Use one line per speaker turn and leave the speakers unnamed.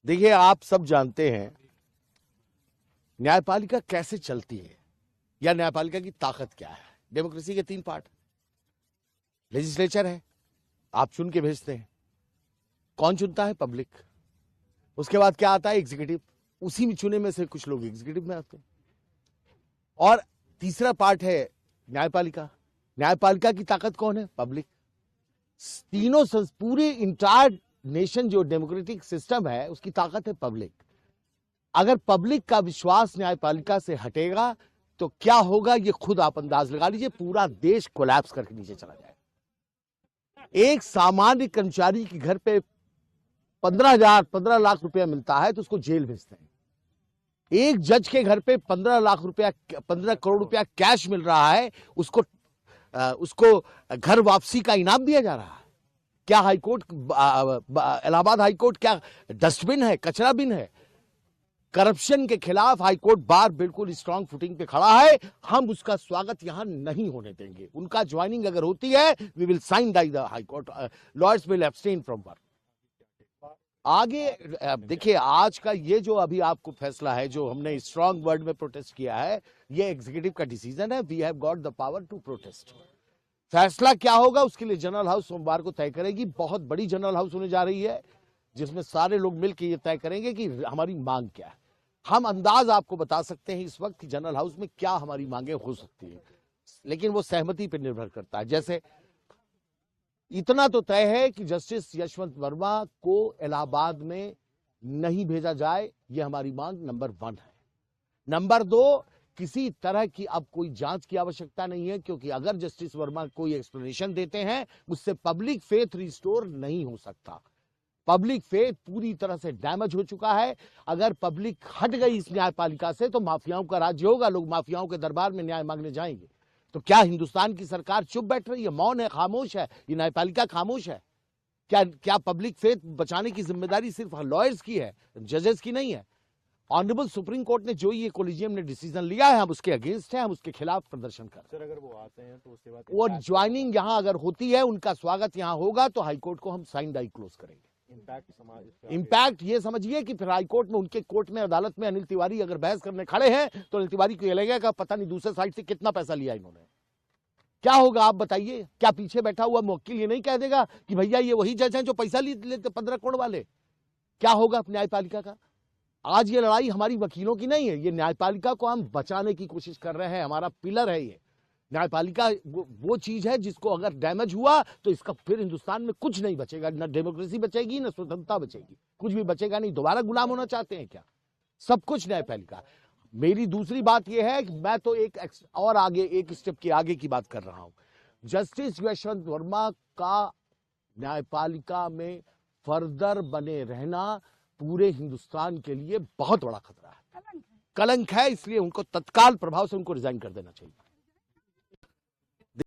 देखिए, आप सब जानते हैं न्यायपालिका कैसे चलती है या न्यायपालिका की ताकत क्या है। डेमोक्रेसी के 3 पार्ट। लेजिस्लेचर है, आप चुन के भेजते हैं। कौन चुनता है? पब्लिक। उसके बाद क्या आता है? एग्जीक्यूटिव। उसी में चुने में से कुछ लोग एग्जीक्यूटिव में आते हैं। और तीसरा पार्ट है न्यायपालिका। न्यायपालिका की ताकत कौन है? पब्लिक। तीनों पूरे इंटायर नेशन जो डेमोक्रेटिक सिस्टम है उसकी ताकत है पब्लिक। अगर पब्लिक का विश्वास न्यायपालिका से हटेगा तो क्या होगा ये खुद आप अंदाज लगा लीजिए। पूरा देश कोलैप्स करके नीचे चला जाएगा। एक सामान्य कर्मचारी के घर पे 15 लाख रुपया मिलता है तो उसको जेल भेजते हैं। एक जज के घर पे 15 करोड़ रुपया कैश मिल रहा है, उसको घर वापसी का इनाम दिया जा रहा है। क्या हाईकोर्ट, इलाहाबाद हाईकोर्ट क्या डस्टबिन है, कचरा बिन है? करप्शन के खिलाफ हाईकोर्ट बार बिल्कुल स्ट्रांग फुटिंग पे खड़ा है। हम उसका स्वागत यहां नहीं होने देंगे। उनका ज्वाइनिंग अगर होती है, we will sign the high court, lawyers will abstain from work. आगे देखिए, आज का ये जो अभी आपको फैसला है, जो हमने स्ट्रांग वर्ड में प्रोटेस्ट किया है, ये एग्जीक्यूटिव का डिसीजन है। We have got the power to protest. फैसला क्या होगा उसके लिए जनरल हाउस सोमवार को तय करेगी। बहुत बड़ी जनरल हाउस होने जा रही है जिसमें सारे लोग मिलकर ये तय करेंगे कि हमारी मांग क्या है। हम अंदाज आपको बता सकते हैं इस वक्त जनरल हाउस में क्या हमारी मांगे हो सकती है, लेकिन वो सहमति पर निर्भर करता है। जैसे इतना तो तय है कि जस्टिस यशवंत वर्मा को इलाहाबाद में नहीं भेजा जाए, ये हमारी मांग नंबर 1 है। नंबर 2, किसी तरह की अब कोई जांच की आवश्यकता नहीं है, क्योंकि अगर जस्टिस वर्मा कोई एक्सप्लेनेशन देते हैं उससे पब्लिक फेथ रिस्टोर नहीं हो सकता। पब्लिक फेथ पूरी तरह से डैमेज हो चुका है। अगर पब्लिक हट गई इस न्यायपालिका से तो माफियाओं का राज्य होगा। लोग माफियाओं के दरबार में न्याय मांगने जाएंगे। तो क्या हिंदुस्तान की सरकार चुप बैठ रही है, मौन है, खामोश है? ये न्यायपालिका खामोश है? क्या पब्लिक फेथ बचाने की जिम्मेदारी सिर्फ लॉयर्स की है, जजेस की नहीं है? ऑनरेबल सुप्रीम कोर्ट ने जो ये कोलिजियम ने डिसीजन लिया है, हम उसके अगेंस्ट हैं, हम उसके खिलाफ प्रदर्शन कर रहे हैं।
अगर वो आते हैं तो उसके बाद
और ज्वाइनिंग यहां अगर होती है, उनका स्वागत यहां होगा तो हाईकोर्ट को हम साइन डाई क्लोज करेंगे। इम्पैक्ट ये समझिए कि फिर हाईकोर्ट में, उनके कोर्ट में, अदालत में अनिल तिवारी अगर बहस करने खड़े हैं तो अनिल तिवारी को ये लगेगा पता नहीं दूसरे साइड से कितना पैसा लिया इन्होंने। क्या होगा आप बताइए? क्या पीछे बैठा हुआ मुवक्किल ये नहीं कह देगा कि भैया ये वही जज हैं जो पैसा लेते 15 करोड़ वाले? क्या होगा न्यायपालिका का? आज ये लड़ाई हमारी वकीलों की नहीं है, ये न्यायपालिका को हम बचाने की कोशिश कर रहे हैं। हमारा पिलर है ये न्यायपालिका। वो चीज है जिसको अगर डैमेज हुआ तो इसका फिर हिंदुस्तान में कुछ नहीं बचेगा। न डेमोक्रेसी बचेगी, न स्वतंत्रता बचेगी, कुछ भी बचेगा नहीं। दोबारा गुलाम होना चाहते हैं क्या? सब कुछ न्यायपालिका। मेरी दूसरी बात यह है कि मैं तो एक स्टेप के आगे की बात कर रहा हूं। जस्टिस यशवंत वर्मा का न्यायपालिका में फर्दर बने रहना पूरे हिंदुस्तान के लिए बहुत बड़ा खतरा है, कलंक है। इसलिए उनको तत्काल प्रभाव से उनको रिजाइन कर देना चाहिए।